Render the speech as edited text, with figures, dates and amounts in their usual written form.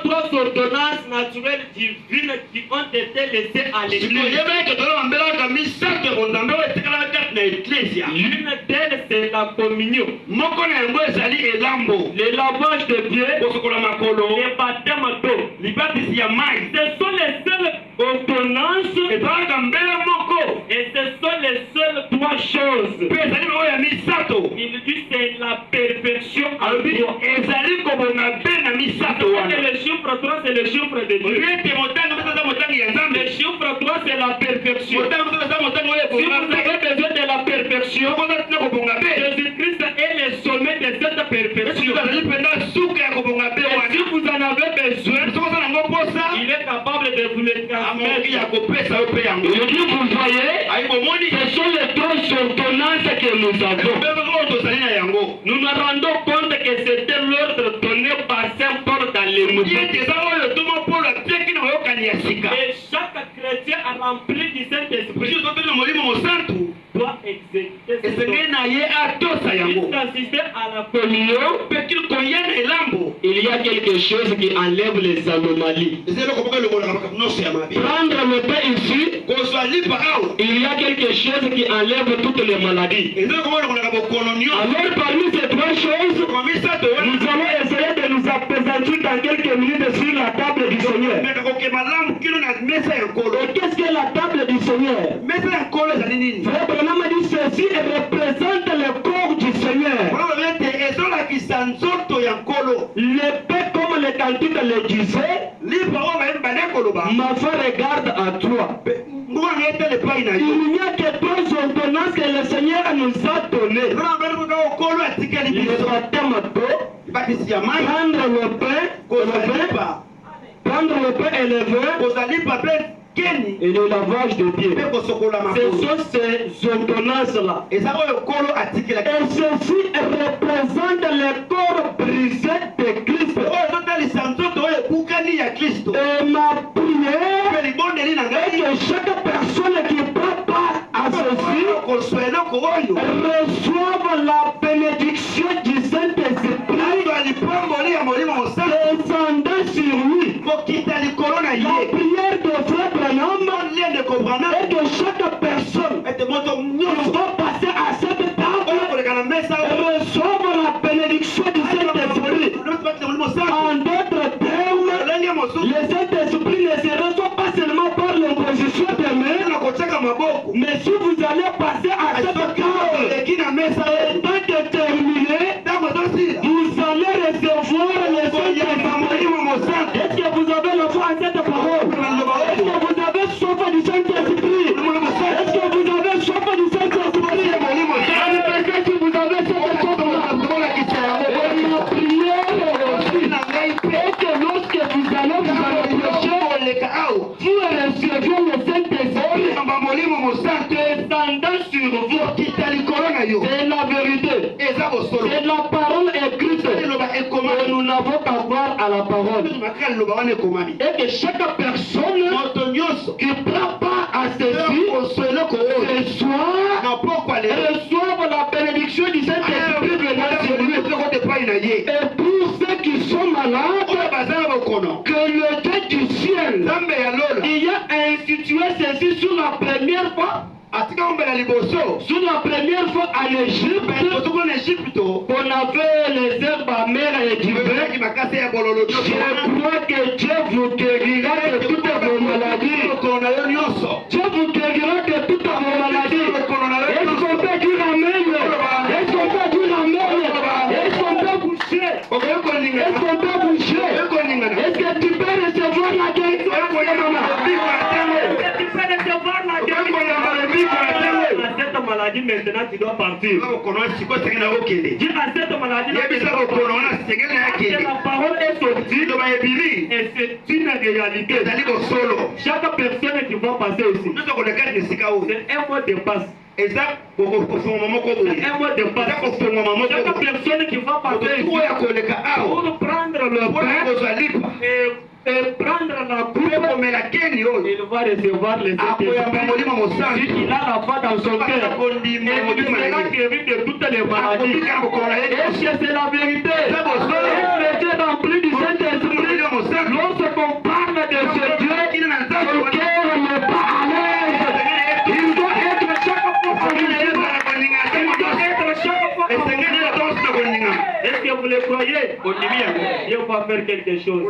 trois ordonnances naturelles divines qui ont été laissées à l'Église. L'une d'elles, c'est la communion. Le lavage de pieds, le baptême d'eau. Ce sont les seules ordonnances et ce sont les seules trois choses. Il dit c'est la perfection en toi. Le chiffre 3 c'est le chiffre de Dieu. Le chiffre 3 c'est la perfection. Si vous avez besoin de la perfection, Jésus-Christ est le sommet de cette perfection. Et si vous en avez besoin, il est capable de vous le transmettre. Vous voyez, ce sont les trois ordonnances que nous avons. Nous nous rendons compte que c'était l'ordre donné par Saint Paul dans les mouvements. Et chaque chrétien a rempli du Saint-Esprit doit exécuter ce don. Il consistait à la communion. Il y a quelque chose qui enlève les anomalies. Prendre le pain ici, il y a quelque chose qui enlève toutes les maladies. Alors parmi ces trois choses, nous allons essayer de nous appesantir dans quelques minutes sur la table du Seigneur. Et qu'est-ce que la table du Seigneur? Frère Branham dit ceci représente le corps du Seigneur. Le pain, comme le cantique le disait, ma foi regarde à toi. Il n'y a que trois ordonnances que le Seigneur nous a données. Le baptême d'eau, prendre le pain et le vin, et le lavage de pieds. Ce sont ces ordonnances-là. Et ceci représente le corps brisé de Christ. Et ma prière est que chaque personne qui prend part à ceci reçoive la bénédiction du Saint-Esprit descendant sur lui. La prière de Frère Branham est que chaque personne qui va passer à cette table reçoive la bénédiction du Saint-Esprit. En d'autres termes, le Saint-Esprit ne se reçoit pas seulement par l'imposition des mains, mais si vous allez passer à cette table, étant déterminé, vous allez recevoir le Saint-Esprit. Est-ce que vous avez la foi en cette parole? Est-ce que vous avez soif du Saint-Esprit? Est-ce que vous avez soif du Saint-Esprit? Manifestez si vous avez cette soif-là. Et ma prière aussi est que lorsque vous allez vous approcher, vous receviez le Saint-Esprit descendant sur vous. C'est la vérité. C'est la parole écrite. Et nous n'avons qu'à croire à la parole. Et que chaque personne qui prend part à ceci reçoive la bénédiction du Saint-Esprit venant sur lui. Et pour ceux qui sont malades, que le Dieu du ciel il a institué ceci sur la première fois. Sur la première fois en Égypte, on avait les herbes amères et du vin. Je crois que Dieu vous guérira de toutes vos maladies. Dieu vous guérira de toutes vos maladies. Est-ce qu'on peut dire amen? Est-ce qu'on peut dire amen? Est-ce qu'on peut boucher? Est-ce qu'on peut boucher? Est-ce que tu peux recevoir la guérison? Est-ce que tu peux recevoir la guérison? Cette maladie maintenant tu dois partir. Dis à cette maladie la parole est sortie et c'est une réalité. Chaque personne qui va passer ici, c'est un mot de passe. C'est un mot de passe. Chaque personne qui va passer ici pour prendre le pain et prendre la coupe, il va recevoir les Saint-Esprit. Il a la foi dans son cœur. Et il sera guéri de toutes les maladies. Est-ce que c'est la vérité? Est-ce que tu es rempli du Saint-Esprit? de ce Dieu, son cœur n'est pas à l'aise. Il doit être chaque fois Est-ce que vous le croyez? Dieu va faire quelque chose.